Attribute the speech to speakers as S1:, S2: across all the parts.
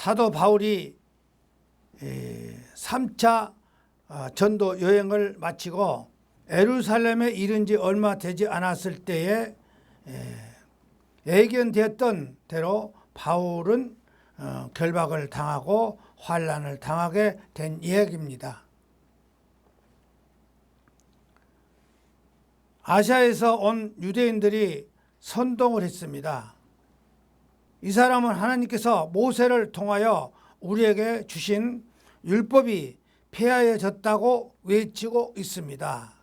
S1: 사도 바울이 3차 전도 여행을 마치고 예루살렘에 이른 지 얼마 되지 않았을 때에 예견되었던 대로 바울은 결박을 당하고 환난을 당하게 된 이야기입니다. 아시아에서 온 유대인들이 선동을 했습니다. 이 사람은 하나님께서 모세를 통하여 우리에게 주신 율법이 폐하여졌다고 외치고 있습니다.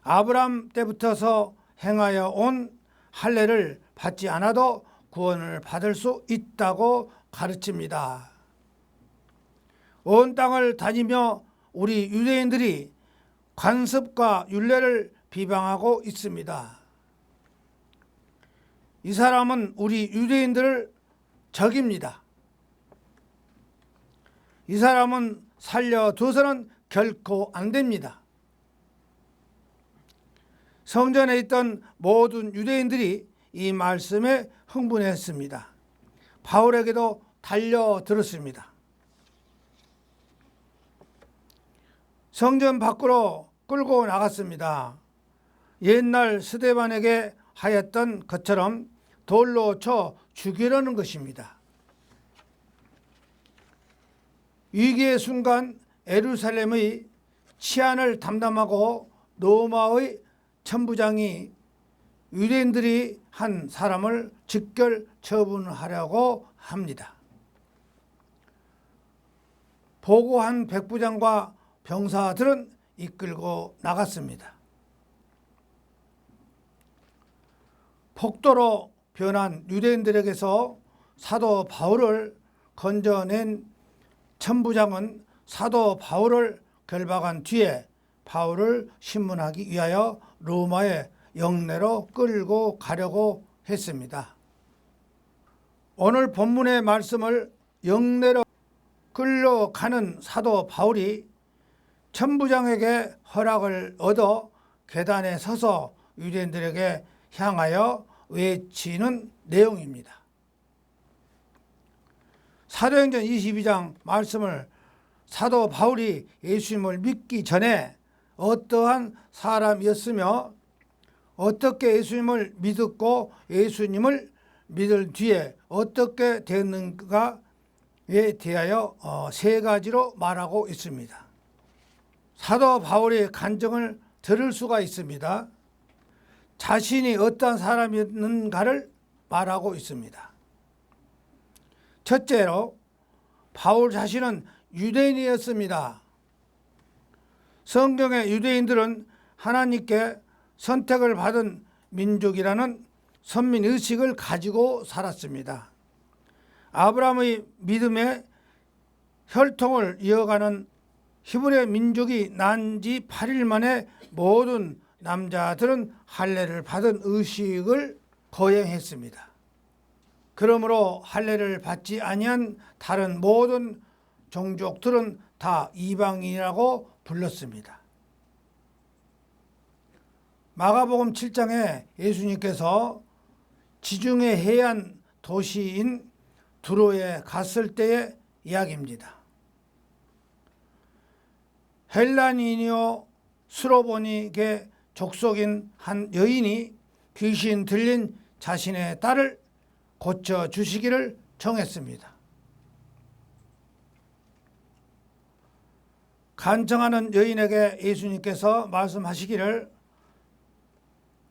S1: 아브라함 때부터서 행하여 온 할례를 받지 않아도 구원을 받을 수 있다고 가르칩니다. 온 땅을 다니며 우리 유대인들이 관습과 율례를 비방하고 있습니다. 이 사람은 우리 유대인들을 적입니다. 이 사람은 살려둬서는 결코 안 됩니다. 성전에 있던 모든 유대인들이 이 말씀에 흥분했습니다. 바울에게도 달려들었습니다. 성전 밖으로 끌고 나갔습니다. 옛날 스데반에게 하였던 것처럼 돌로 쳐 죽이려는 것입니다. 위기의 순간 예루살렘의 치안을 담당하고 로마의 천부장이 유대인들이 한 사람을 즉결 처분하려고 합니다. 보고한 백부장과 병사들은 이끌고 나갔습니다. 폭도로 변한 유대인들에게서 사도 바울을 건져낸 천부장은 사도 바울을 결박한 뒤에 바울을 신문하기 위하여 로마의 영내로 끌고 가려고 했습니다. 오늘 본문의 말씀을 영내로 끌려가는 사도 바울이 천부장에게 허락을 얻어 계단에 서서 유대인들에게 향하여 외치는 내용입니다. 사도행전 22장 말씀을 사도 바울이 예수님을 믿기 전에 어떠한 사람이었으며 어떻게 예수님을 믿었고 예수님을 믿을 뒤에 어떻게 되었는가에 대하여 세 가지로 말하고 있습니다. 사도 바울의 간증을 들을 수가 있습니다. 자신이 어떤 사람이었는가를 말하고 있습니다. 첫째로 바울 자신은 유대인이었습니다. 성경의 유대인들은 하나님께 선택을 받은 민족이라는 선민의식을 가지고 살았습니다. 아브라함의 믿음의 혈통을 이어가는 히브리 민족이 난 지 8일 만에 모든 남자들은 할례를 받은 의식을 거행했습니다. 그러므로 할례를 받지 아니한 다른 모든 종족들은 다 이방인이라고 불렀습니다. 마가복음 7장에 예수님께서 지중해 해안 도시인 두로에 갔을 때의 이야기입니다. 헬라인이요 수로보니게 족속인 한 여인이 귀신 들린 자신의 딸을 고쳐주시기를 청했습니다. 간청하는 여인에게 예수님께서 말씀하시기를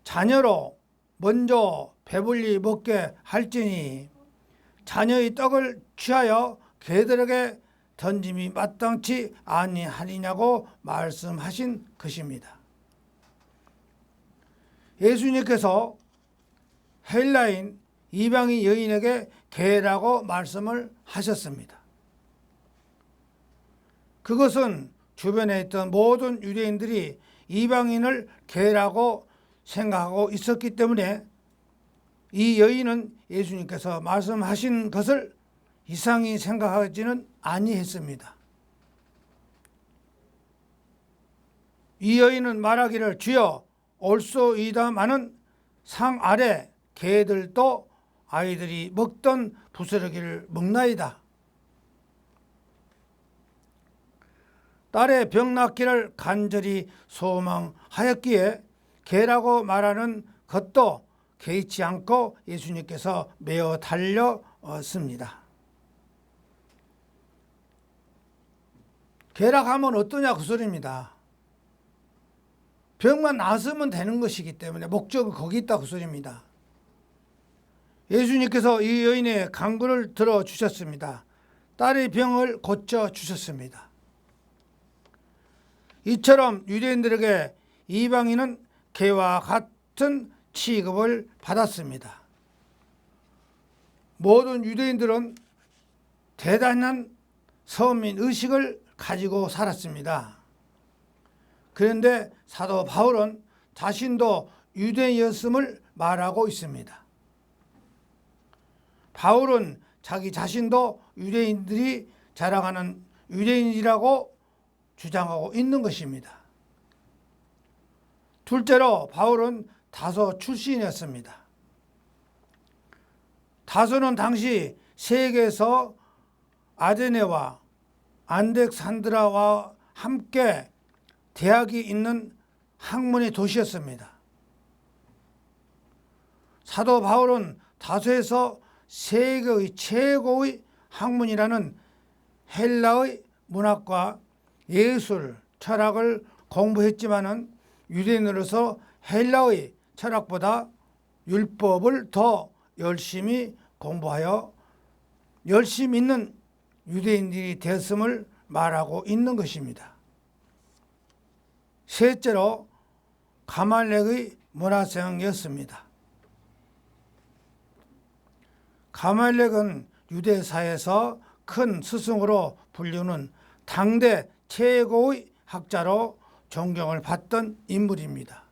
S1: 자녀로 먼저 배불리 먹게 할지니 자녀의 떡을 취하여 개들에게 던짐이 마땅치 아니하리냐고 말씀하신 것입니다. 예수님께서 헬라인 이방인 여인에게 개라고 말씀을 하셨습니다. 그것은 주변에 있던 모든 유대인들이 이방인을 개라고 생각하고 있었기 때문에 이 여인은 예수님께서 말씀하신 것을 이상히 생각하지는 아니했습니다. 이 여인은 말하기를 주여 올소이다마는 상 아래 개들도 아이들이 먹던 부스러기를 먹나이다. 딸의 병 낫기를 간절히 소망하였기에 개라고 말하는 것도 개의치 않고 예수님께서 메어 달려왔습니다. 개라고 하면 어떠냐 그 소리입니다. 병만 나으면 되는 것이기 때문에 목적은 거기 있다 그 소리입니다. 예수님께서 이 여인의 간구를 들어주셨습니다. 딸의 병을 고쳐주셨습니다. 이처럼 유대인들에게 이방인은 개와 같은 취급을 받았습니다. 모든 유대인들은 대단한 서민 의식을 가지고 살았습니다. 그런데 사도 바울은 자신도 유대인이었음을 말하고 있습니다. 바울은 자기 자신도 유대인들이 자랑하는 유대인이라고 주장하고 있는 것입니다. 둘째로 바울은 다소 출신이었습니다. 다소는 당시 세계에서 아테네와 안덱산드라와 함께 대학이 있는 학문의 도시였습니다. 사도 바울은 다소에서 세계의 최고의 학문이라는 헬라의 문학과 예술, 철학을 공부했지만은 유대인으로서 헬라의 철학보다 율법을 더 열심히 공부하여 열심 있는 유대인들이 되었음을 말하고 있는 것입니다. 셋째로 가말렉의 문화생이었습니다. 가말렉은 유대사에서 큰 스승으로 불리는 당대 최고의 학자로 존경을 받던 인물입니다.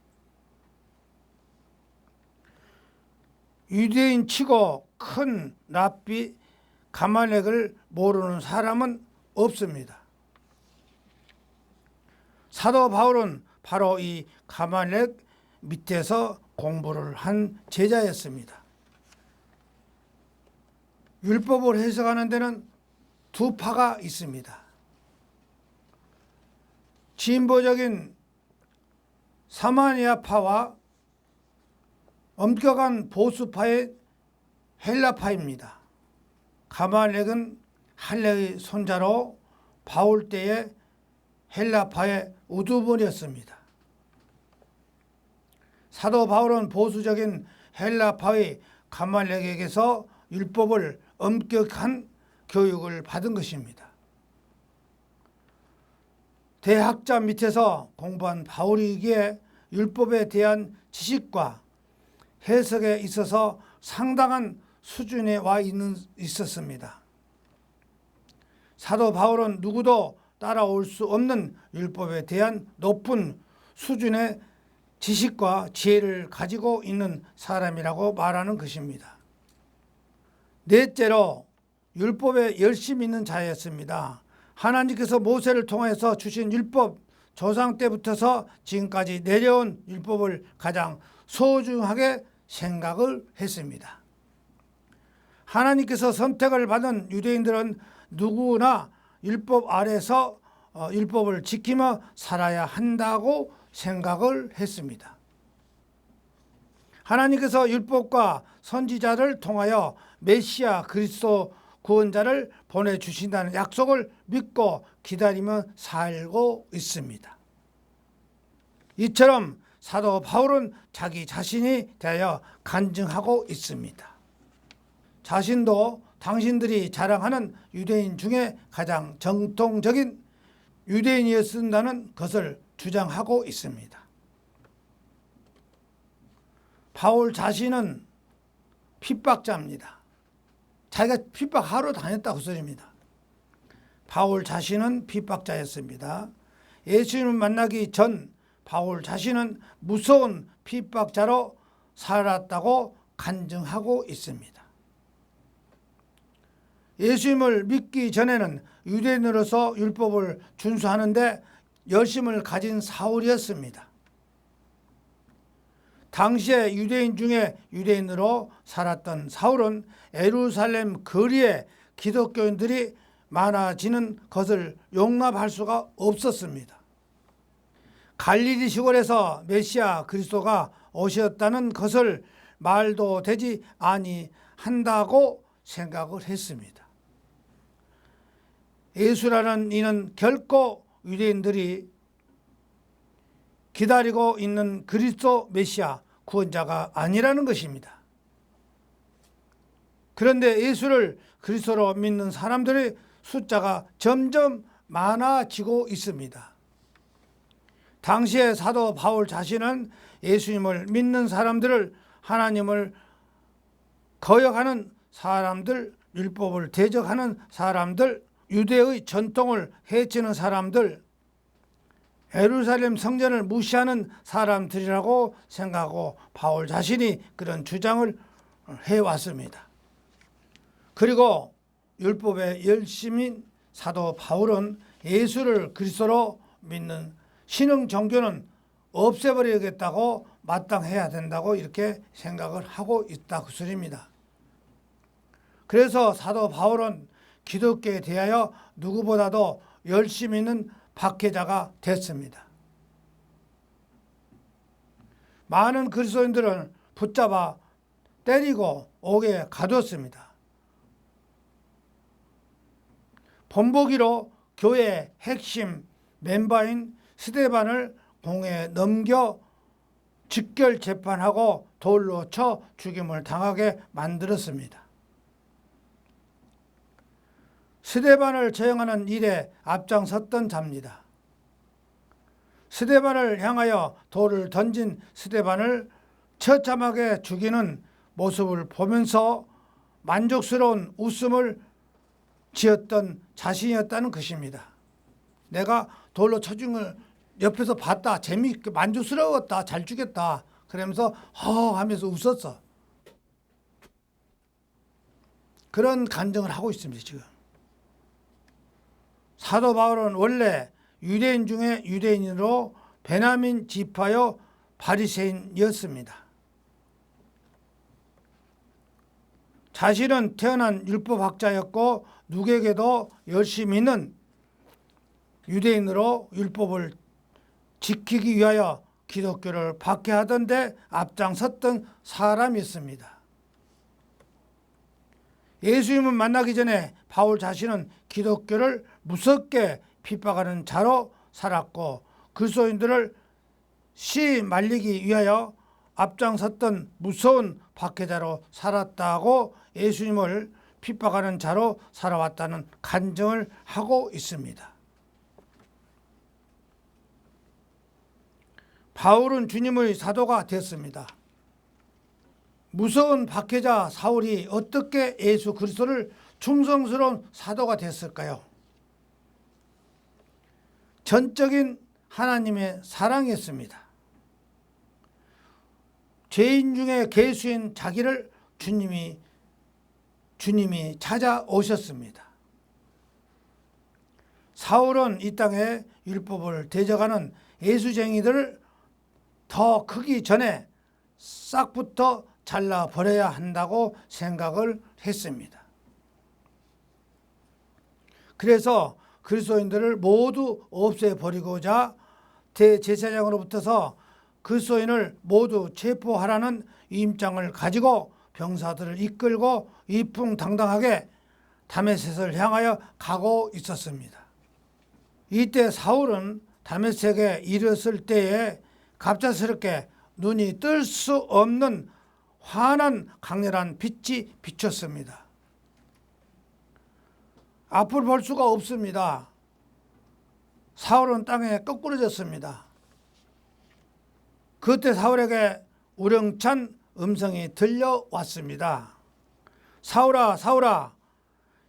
S1: 유대인 치고 큰 랍비 가말렉을 모르는 사람은 없습니다. 사도 바울은 바로 이 가말렉 밑에서 공부를 한 제자였습니다. 율법을 해석하는 데는 두 파가 있습니다. 진보적인 사마니아파와 엄격한 보수파의 헬라파입니다. 가말렉은 할례의 손자로 바울 때의 헬라파의 우두머리였습니다. 사도 바울은 보수적인 헬라파의 가말렉에게서 율법을 엄격한 교육을 받은 것입니다. 대학자 밑에서 공부한 바울이기에 율법에 대한 지식과 해석에 있어서 상당한 수준에 와 있었습니다. 사도 바울은 누구도 따라올 수 없는 율법에 대한 높은 수준의 지식과 지혜를 가지고 있는 사람이라고 말하는 것입니다. 넷째로 율법에 열심히 있는 자였습니다. 하나님께서 모세를 통해서 주신 율법, 조상 때부터서 지금까지 내려온 율법을 가장 소중하게 생각을 했습니다. 하나님께서 선택을 받은 유대인들은 누구나 율법 아래서 율법을 지키며 살아야 한다고 생각을 했습니다. 하나님께서 율법과 선지자를 통하여 메시아 그리스도 구원자를 보내주신다는 약속을 믿고 기다리며 살고 있습니다. 이처럼 사도 바울은 자기 자신이 대하여 간증하고 있습니다. 자신도 당신들이 자랑하는 유대인 중에 가장 정통적인 유대인이었다는 것을 주장하고 있습니다. 바울 자신은 핍박자입니다. 자기가 핍박하러 다녔다고 소리입니다. 바울 자신은 핍박자였습니다. 예수님을 만나기 전 바울 자신은 무서운 핍박자로 살았다고 간증하고 있습니다. 예수님을 믿기 전에는 유대인으로서 율법을 준수하는데 열심을 가진 사울이었습니다. 당시에 유대인 중에 유대인으로 살았던 사울은 예루살렘 거리에 기독교인들이 많아지는 것을 용납할 수가 없었습니다. 갈릴리 시골에서 메시아 그리스도가 오셨다는 것을 말도 되지 아니한다고 생각을 했습니다. 예수라는 이는 결코 유대인들이 기다리고 있는 그리스도 메시아 구원자가 아니라는 것입니다. 그런데 예수를 그리스도로 믿는 사람들의 숫자가 점점 많아지고 있습니다. 당시에 사도 바울 자신은 예수님을 믿는 사람들을, 하나님을 거역하는 사람들, 율법을 대적하는 사람들, 유대의 전통을 해치는 사람들, 예루살렘 성전을 무시하는 사람들이라고 생각하고 바울 자신이 그런 주장을 해왔습니다. 그리고 율법의 열심인 사도 바울은 예수를 그리스도로 믿는 신흥 종교는 없애버리겠다고 마땅해야 된다고 이렇게 생각을 하고 있다 그 소리입니다. 그래서 사도 바울은 기독교에 대하여 누구보다도 열심히 있는 박해자가 됐습니다. 많은 그리스도인들은 붙잡아 때리고 옥에 가두었습니다. 본보기로 교회의 핵심 멤버인 스데반을 공에 넘겨 직결 재판하고 돌로 쳐 죽임을 당하게 만들었습니다. 스데반을 처형하는 일에 앞장섰던 자입니다. 스데반을 향하여 돌을 던진 스데반을 처참하게 죽이는 모습을 보면서 만족스러운 웃음을 지었던 자신이었다는 것입니다. 내가 돌로 쳐준 걸 옆에서 봤다. 재미있게 만족스러웠다. 잘 죽였다. 그러면서 허 하면서 웃었어. 그런 간증을 하고 있습니다. 지금. 사도 바울은 원래 유대인 중에 유대인으로 베냐민 지파요 바리새인이었습니다. 자신은 태어난 율법학자였고 누구에게도 열심히 있는 유대인으로 율법을 지키기 위하여 기독교를 박해하던 데 앞장섰던 사람이었습니다. 예수님을 만나기 전에 바울 자신은 기독교를 무섭게 핍박하는 자로 살았고 그리스도인들을 씨 말리기 위하여 앞장섰던 무서운 박해자로 살았다고 예수님을 핍박하는 자로 살아왔다는 간증을 하고 있습니다. 바울은 주님의 사도가 됐습니다. 무서운 박해자 사울이 어떻게 예수 그리스도를 충성스러운 사도가 됐을까요? 전적인 하나님의 사랑이었습니다. 죄인 중에 괴수인 자기를 주님이 찾아오셨습니다. 사울은 이 땅에 율법을 대적하는 예수쟁이들을 더 크기 전에 싹부터 잘라버려야 한다고 생각을 했습니다. 그래서 그리스도인들을 모두 없애버리고자 대제사장으로부터서 그리스도인을 모두 체포하라는 임장을 가지고 병사들을 이끌고 이풍당당하게 다메섹을 향하여 가고 있었습니다. 이때 사울은 다메섹에 이르렀을 때에 갑작스럽게 눈이 뜰 수 없는 환한 강렬한 빛이 비쳤습니다. 앞을 볼 수가 없습니다. 사울은 땅에 거꾸러졌습니다. 그때 사울에게 우렁찬 음성이 들려왔습니다. 사울아, 사울아,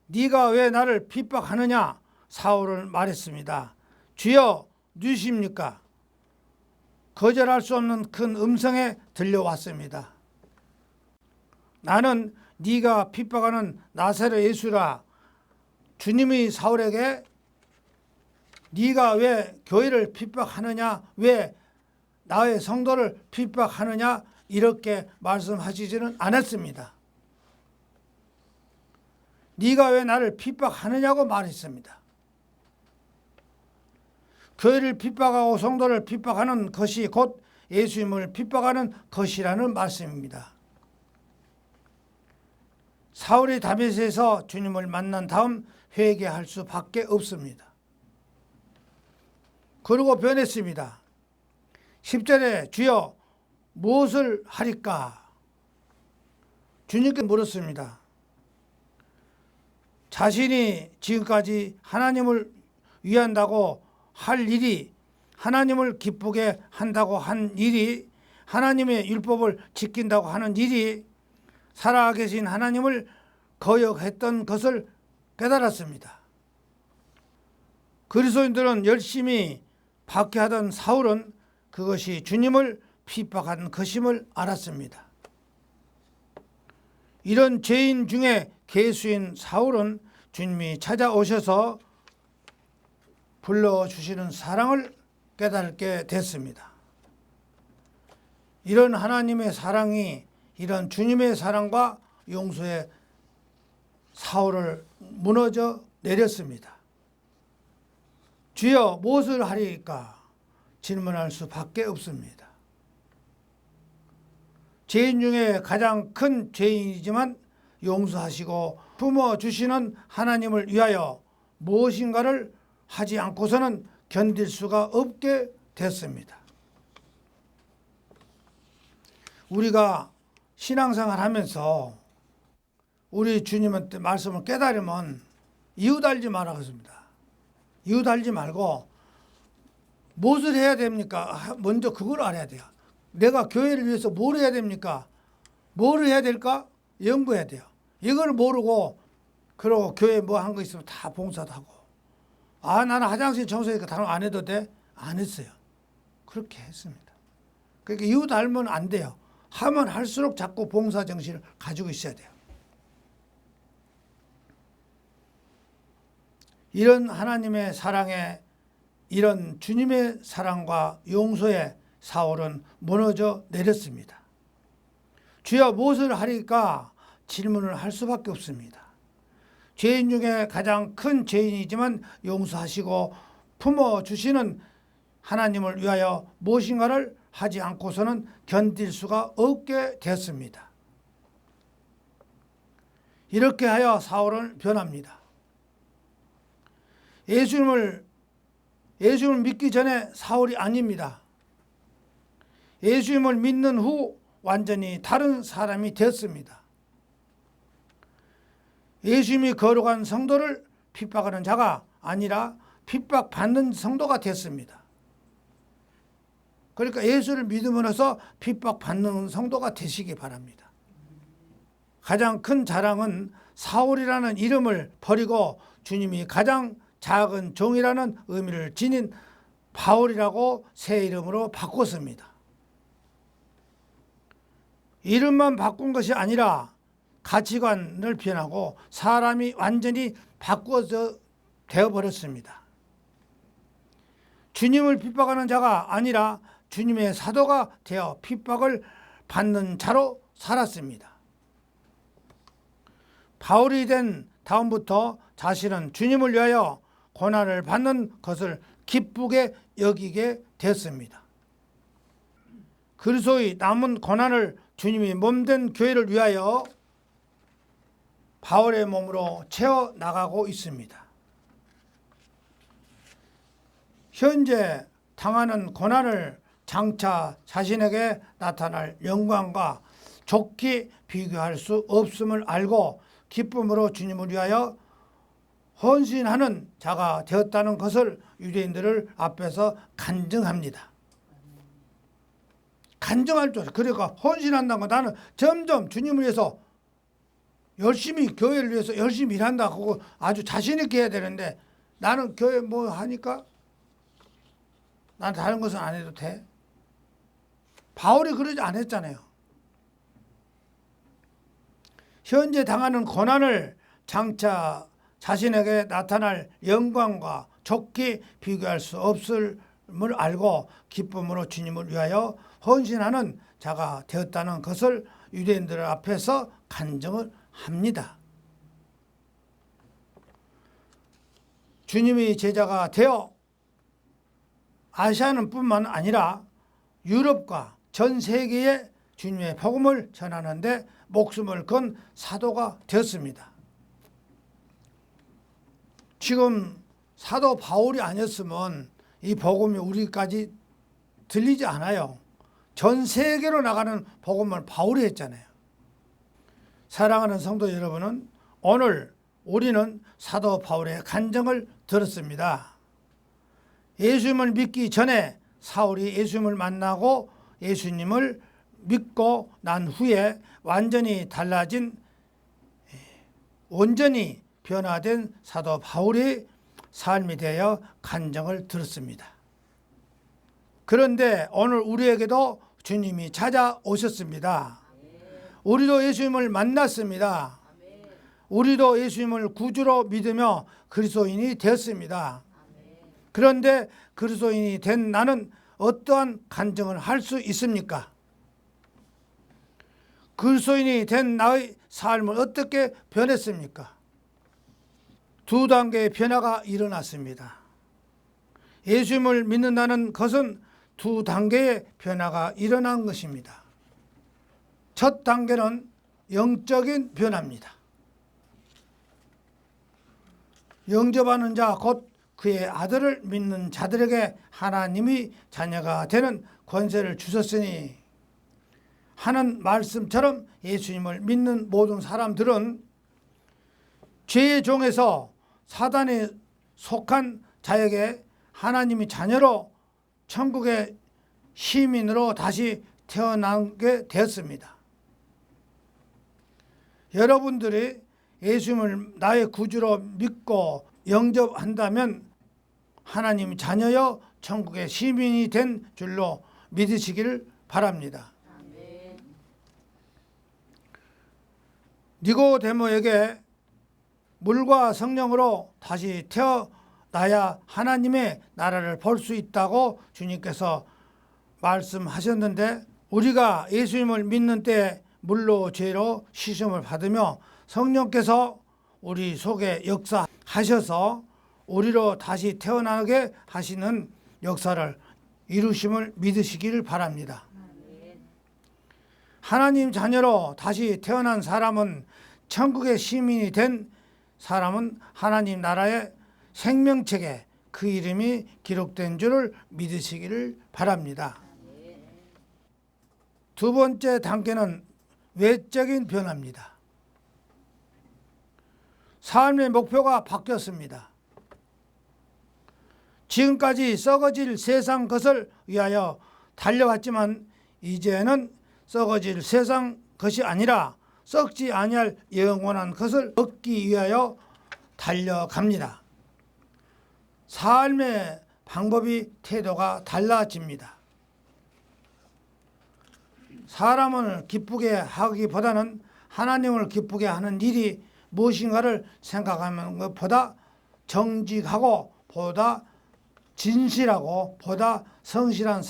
S1: 네가 왜 나를 핍박하느냐? 사울은 말했습니다. 주여, 누구십니까? 거절할 수 없는 큰 음성에 들려왔습니다. 나는 네가 핍박하는 나사렛 예수라. 주님이 사울에게 네가 왜 교회를 핍박하느냐, 왜 나의 성도를 핍박하느냐 이렇게 말씀하시지는 않았습니다. 네가 왜 나를 핍박하느냐고 말했습니다. 교회를 핍박하고 성도를 핍박하는 것이 곧 예수님을 핍박하는 것이라는 말씀입니다. 사울이 다메섹에서 주님을 만난 다음 회개할 수밖에 없습니다. 그리고 변했습니다. 10절에 주여 무엇을 하리까? 주님께 물었습니다. 자신이 지금까지 하나님을 위한다고 할 일이, 하나님을 기쁘게 한다고 한 일이, 하나님의 율법을 지킨다고 하는 일이 살아계신 하나님을 거역했던 것을 깨달았습니다. 그리스도인들은 열심히 박해하던 사울은 그것이 주님을 핍박한 것임을 알았습니다. 이런 죄인 중에 괴수인 사울은 주님이 찾아오셔서 불러주시는 사랑을 깨닫게 됐습니다. 이런 하나님의 사랑이, 이런 주님의 사랑과 용서에 사울을 무너져 내렸습니다. 주여 무엇을 하리까? 질문할 수밖에 없습니다. 죄인 중에 가장 큰 죄인이지만 용서하시고 품어주시는 하나님을 위하여 무엇인가를 하지 않고서는 견딜 수가 없게 됐습니다. 우리가 신앙생활 하면서 우리 주님한테 말씀을 깨달으면 이유 달지 말아겠습니다. 이유 달지 말고 무엇을 해야 됩니까? 먼저 그걸 알아야 돼요. 내가 교회를 위해서 뭘 해야 됩니까? 뭘 해야 될까? 연구해야 돼요. 이걸 모르고 그러고 교회 뭐 한 거 있으면 다 봉사도 하고, 나는 화장실 청소니까 다른 안 해도 돼? 안 했어요. 그렇게 했습니다. 그러니까 이유 달면 안 돼요. 하면 할수록 자꾸 봉사 정신을 가지고 있어야 돼요. 이런 하나님의 사랑에, 이런 주님의 사랑과 용서에 사울은 무너져 내렸습니다. 주여 무엇을 하리까? 질문을 할 수밖에 없습니다. 죄인 중에 가장 큰 죄인이지만 용서하시고 품어주시는 하나님을 위하여 무엇인가를 하지 않고서는 견딜 수가 없게 되었습니다. 이렇게 하여 사울은 변합니다. 예수님을 믿기 전에 사울이 아닙니다. 예수님을 믿는 후 완전히 다른 사람이 되었습니다. 예수님이 거룩한 성도를 핍박하는 자가 아니라 핍박받는 성도가 됐습니다. 그러니까 예수를 믿음으로써 핍박받는 성도가 되시기 바랍니다. 가장 큰 자랑은 사울이라는 이름을 버리고 주님이 가장 작은 종이라는 의미를 지닌 바울이라고 새 이름으로 바꿨습니다. 이름만 바꾼 것이 아니라 가치관을 변하고 사람이 완전히 바꿔져 되어버렸습니다. 주님을 핍박하는 자가 아니라 주님의 사도가 되어 핍박을 받는 자로 살았습니다. 바울이 된 다음부터 자신은 주님을 위하여 고난을 받는 것을 기쁘게 여기게 됐습니다. 그리스도의 남은 고난을 주님이 몸된 교회를 위하여 바울의 몸으로 채워나가고 있습니다. 현재 당하는 고난을 장차 자신에게 나타날 영광과 좋게 비교할 수 없음을 알고 기쁨으로 주님을 위하여 헌신하는 자가 되었다는 것을 유대인들을 앞에서 간증합니다. 간증할 줄 알아요. 그러니까 헌신한다는 건 나는 점점 주님을 위해서 열심히, 교회를 위해서 열심히 일한다 하고 아주 자신 있게 해야 되는데, 나는 교회 뭐 하니까 난 다른 것은 안 해도 돼. 바울이 그러지 않았잖아요. 현재 당하는 고난을 장차 자신에게 나타날 영광과 좋게 비교할 수 없음을 알고 기쁨으로 주님을 위하여 헌신하는 자가 되었다는 것을 유대인들 앞에서 간증을 합니다. 주님이 제자가 되어 아시아는 뿐만 아니라 유럽과 전 세계에 주님의 복음을 전하는데 목숨을 건 사도가 되었습니다. 지금 사도 바울이 아니었으면 이 복음이 우리까지 들리지 않아요. 전 세계로 나가는 복음을 바울이 했잖아요. 사랑하는 성도 여러분은, 오늘 우리는 사도 바울의 간증을 들었습니다. 예수님을 믿기 전에 사울이 예수님을 만나고 예수님을 믿고 난 후에 완전히 달라진, 온전히 변화된 사도 바울의 삶이 되어 간증을 들었습니다. 그런데 오늘 우리에게도 주님이 찾아오셨습니다. 우리도 예수님을 만났습니다. 우리도 예수님을 구주로 믿으며 그리스도인이 되었습니다. 그런데 그리스도인이 된 나는 어떠한 간증을 할 수 있습니까? 그리스도인이 된 나의 삶을 어떻게 변했습니까? 두 단계의 변화가 일어났습니다. 예수님을 믿는다는 것은 두 단계의 변화가 일어난 것입니다. 첫 단계는 영적인 변화입니다. 영접하는 자, 곧 그의 아들을 믿는 자들에게 하나님이 자녀가 되는 권세를 주셨으니 하는 말씀처럼 예수님을 믿는 모든 사람들은 죄의 종에서 사단에 속한 자에게 하나님이 자녀로 천국의 시민으로 다시 태어나게 되었습니다. 여러분들이 예수님을 나의 구주로 믿고 영접한다면 하나님 자녀여 천국의 시민이 된 줄로 믿으시기를 바랍니다. 니고데모에게 물과 성령으로 다시 태어나야 하나님의 나라를 볼 수 있다고 주님께서 말씀하셨는데, 우리가 예수님을 믿는 때 물로 죄로 씻음을 받으며 성령께서 우리 속에 역사하셔서 우리로 다시 태어나게 하시는 역사를 이루심을 믿으시기를 바랍니다. 하나님 자녀로 다시 태어난 사람은, 천국의 시민이 된 사람은 하나님 나라의 생명책에 그 이름이 기록된 줄을 믿으시기를 바랍니다. 두 번째 단계는 외적인 변화입니다. 삶의 목표가 바뀌었습니다. 지금까지 썩어질 세상 것을 위하여 달려왔지만 이제는 썩어질 세상 것이 아니라 썩지 아니할 영원한 것을 얻기 위하여 달려갑니다. 삶의 방법이, 태도가 달라집니다. 사람을 기쁘게 하기보다는 하나님을 기쁘게 하는 일이 무엇인가를 생각하는 것보다 정직하고 보다 진실하고 보다 성실한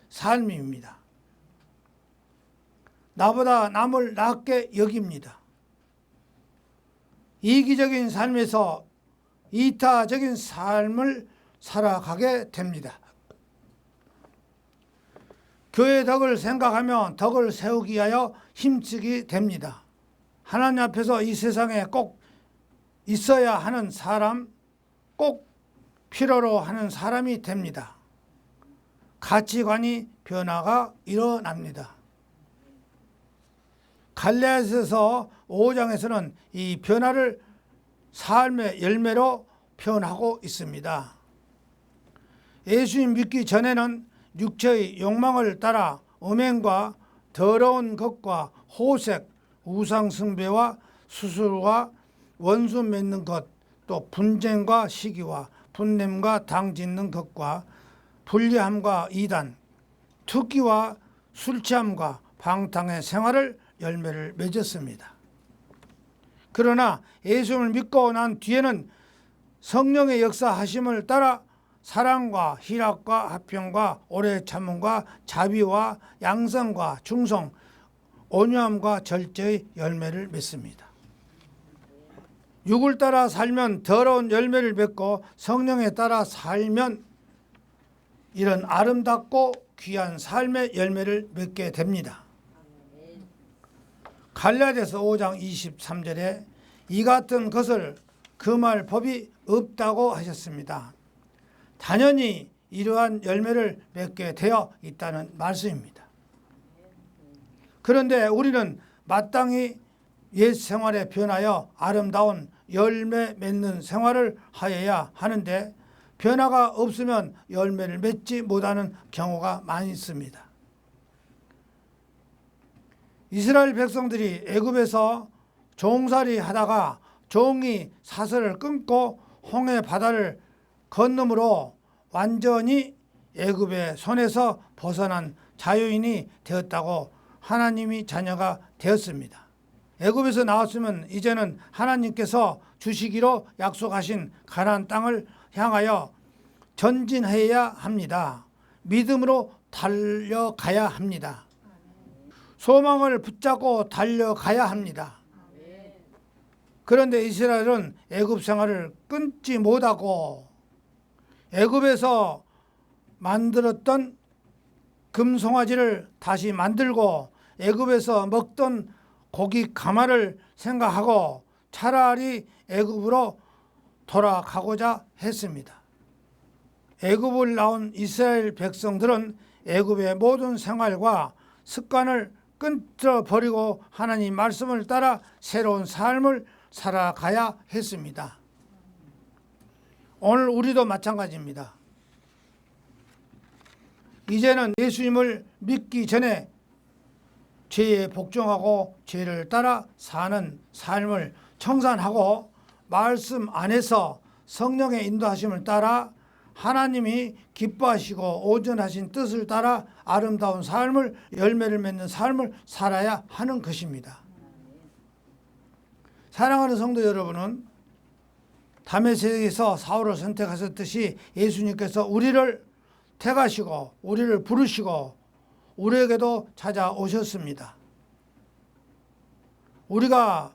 S1: 삶입니다. 나보다 남을 낮게 여깁니다. 이기적인 삶에서 이타적인 삶을 살아가게 됩니다. 교회 덕을 생각하며 덕을 세우기 위하여 힘쓰게 됩니다. 하나님 앞에서 이 세상에 꼭 있어야 하는 사람, 꼭 필요로 하는 사람이 됩니다. 가치관이 변화가 일어납니다. 갈라디아서 5장에서는 이 변화를 삶의 열매로 표현하고 있습니다. 예수님 믿기 전에는 육체의 욕망을 따라 음행과 더러운 것과 호색, 우상숭배와 수술과 원수 맺는 것, 또 분쟁과 시기와 분냄과 당 짓는 것과 불리함과 이단, 투기와 술취함과 방탕의 생활을 열매를 맺었습니다. 그러나 예수님을 믿고 난 뒤에는 성령의 역사하심을 따라 사랑과 희락과 화평과 오래 참음과 자비와 양성과 충성, 온유함과 절제의 열매를 맺습니다. 육을 따라 살면 더러운 열매를 맺고 성령에 따라 살면 이런 아름답고 귀한 삶의 열매를 맺게 됩니다. 갈라디아서 5장 23절에 이 같은 것을 금할 법이 없다고 하셨습니다. 당연히 이러한 열매를 맺게 되어 있다는 말씀입니다. 그런데 우리는 마땅히 옛 생활에 변하여 아름다운 열매 맺는 생활을 하여야 하는데 변화가 없으면 열매를 맺지 못하는 경우가 많이 있습니다. 이스라엘 백성들이 애굽에서 종살이 하다가 종이 사슬을 끊고 홍해 바다를 건너므로 완전히 애굽의 손에서 벗어난 자유인이 되었다고 하나님이 자녀가 되었습니다. 애굽에서 나왔으면 이제는 하나님께서 주시기로 약속하신 가나안 땅을 향하여 전진해야 합니다. 믿음으로 달려가야 합니다. 소망을 붙잡고 달려가야 합니다. 그런데 이스라엘은 애굽 생활을 끊지 못하고 애굽에서 만들었던 금송아지를 다시 만들고 애굽에서 먹던 고기 가마를 생각하고 차라리 애굽으로 돌아가고자 했습니다. 애굽을 나온 이스라엘 백성들은 애굽의 모든 생활과 습관을 끊어버리고 하나님 말씀을 따라 새로운 삶을 살아가야 했습니다. 오늘 우리도 마찬가지입니다. 이제는 예수님을 믿기 전에 죄에 복종하고 죄를 따라 사는 삶을 청산하고 말씀 안에서 성령의 인도하심을 따라 하나님이 기뻐하시고 온전하신 뜻을 따라 아름다운 삶을 열매를 맺는 삶을 살아야 하는 것입니다. 사랑하는 성도 여러분은 다메섹에서 사울을 선택하셨듯이 예수님께서 우리를 택하시고 우리를 부르시고 우리에게도 찾아오셨습니다. 우리가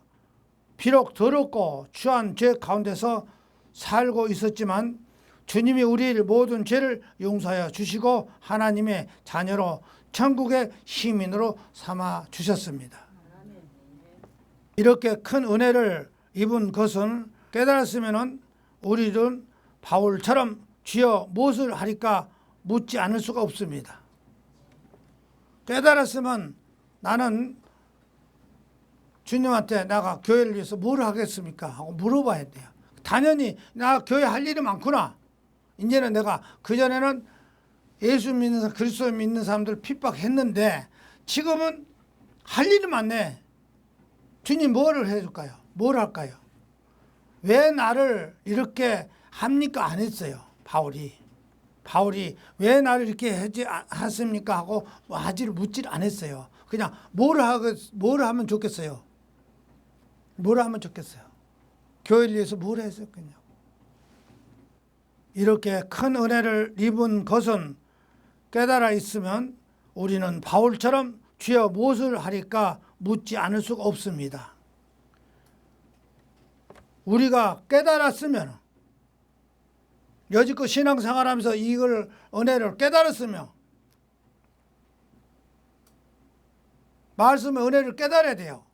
S1: 비록 더럽고 추한 죄 가운데서 살고 있었지만 주님이 우리의 모든 죄를 용서하여 주시고 하나님의 자녀로 천국의 시민으로 삼아 주셨습니다. 이렇게 큰 은혜를 입은 것은 깨달았으면 우리는 바울처럼 주여 무엇을 하리까 묻지 않을 수가 없습니다. 깨달았으면 나는 주님한테 내가 교회를 위해서 뭘 하겠습니까? 하고 물어봐야 돼요. 당연히 나 교회 할 일이 많구나. 이제는 내가 그전에는 예수 믿는 그리스도 믿는 사람들 핍박했는데 지금은 할 일이 많네. 주님 뭐를 해줄까요? 뭘 할까요? 왜 나를 이렇게 합니까? 안 했어요. 바울이 왜 나를 이렇게 하십니까? 하고 하지를 묻지를 않았어요. 그냥 뭘 하면 좋겠어요? 뭘 하면 좋겠어요? 교회를 위해서 뭘 했었겠냐고. 이렇게 큰 은혜를 입은 것은 깨달아 있으면 우리는 바울처럼 주여 무엇을 하리까 묻지 않을 수가 없습니다. 우리가 깨달았으면 여지껏 신앙생활하면서 이걸 은혜를 깨달았으면 말씀의 은혜를 깨달아야 돼요.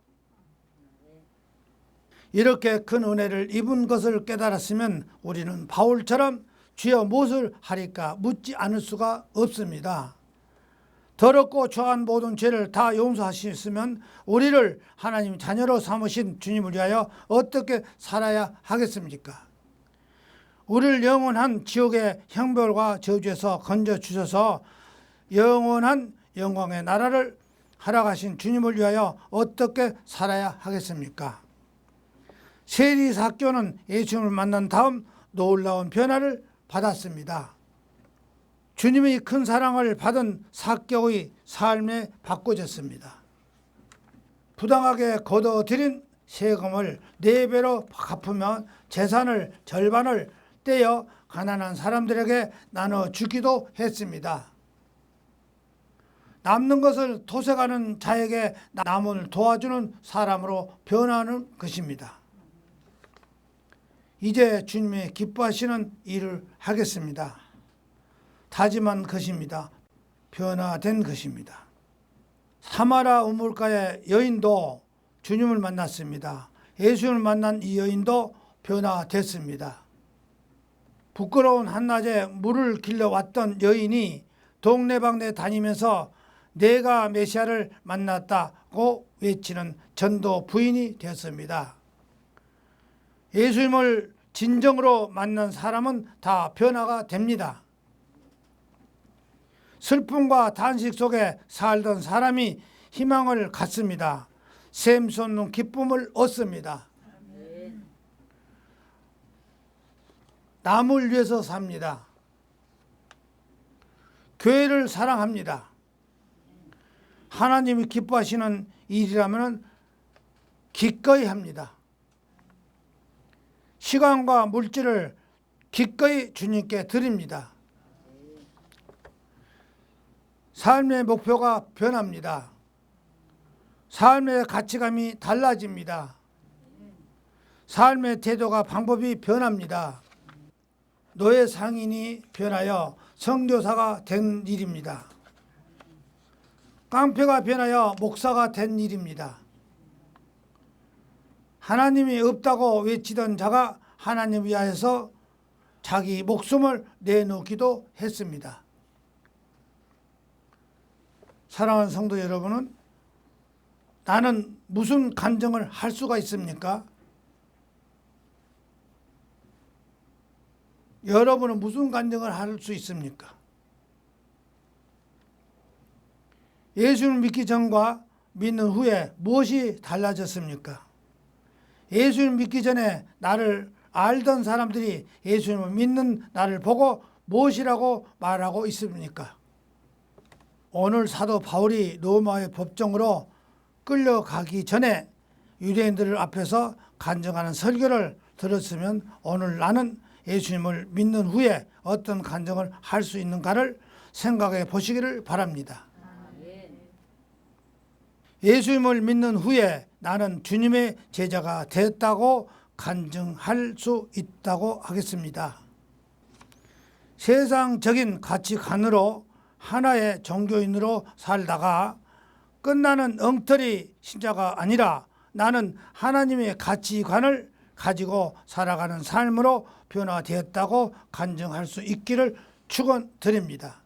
S1: 이렇게 큰 은혜를 입은 것을 깨달았으면 우리는 바울처럼 주여 무엇을 하리까 묻지 않을 수가 없습니다. 더럽고 추한 모든 죄를 다 용서하셨으면 우리를 하나님 자녀로 삼으신 주님을 위하여 어떻게 살아야 하겠습니까? 우리를 영원한 지옥의 형벌과 저주에서 건져주셔서 영원한 영광의 나라를 허락하신 주님을 위하여 어떻게 살아야 하겠습니까? 세리 사교는 예수님을 만난 다음 놀라운 변화를 받았습니다. 주님의 큰 사랑을 받은 사교의 삶에 바꿔졌습니다. 부당하게 거둬들인 세금을 4배로 갚으며 재산을 절반을 떼어 가난한 사람들에게 나눠주기도 했습니다. 남는 것을 토색하는 자에게 남을 도와주는 사람으로 변화하는 것입니다. 이제 주님이 기뻐하시는 일을 하겠습니다. 다짐한 것입니다. 변화된 것입니다. 사마라 우물가의 여인도 주님을 만났습니다. 예수님을 만난 이 여인도 변화됐습니다. 부끄러운 한낮에 물을 길러왔던 여인이 동네방네 다니면서 내가 메시아를 만났다고 외치는 전도 부인이 되었습니다. 예수님을 진정으로 만난 사람은 다 변화가 됩니다. 슬픔과 단식 속에 살던 사람이 희망을 갖습니다. 샘 솟는 기쁨을 얻습니다. 남을 위해서 삽니다. 교회를 사랑합니다. 하나님이 기뻐하시는 일이라면 기꺼이 합니다. 시간과 물질을 기꺼이 주님께 드립니다. 삶의 목표가 변합니다. 삶의 가치감이 달라집니다. 삶의 태도가 방법이 변합니다. 노예 상인이 변하여 선교사가 된 일입니다. 깡패가 변하여 목사가 된 일입니다. 하나님이 없다고 외치던 자가 하나님 위하여서 자기 목숨을 내놓기도 했습니다. 사랑하는 성도 여러분은 나는 무슨 간증을 할 수가 있습니까? 여러분은 무슨 간증을 할 수 있습니까? 예수를 믿기 전과 믿는 후에 무엇이 달라졌습니까? 예수를 믿기 전에 나를 알던 사람들이 예수님을 믿는 나를 보고 무엇이라고 말하고 있습니까? 오늘 사도 바울이 로마의 법정으로 끌려가기 전에 유대인들 앞에서 간증하는 설교를 들었으면 오늘 나는 예수님을 믿는 후에 어떤 간증을 할 수 있는가를 생각해 보시기를 바랍니다. 예수님을 믿는 후에 나는 주님의 제자가 됐다고 간증할 수 있다고 하겠습니다. 세상적인 가치관으로 하나의 종교인으로 살다가 끝나는 엉터리 신자가 아니라 나는 하나님의 가치관을 가지고 살아가는 삶으로 변화되었다고 간증할 수 있기를 축원드립니다.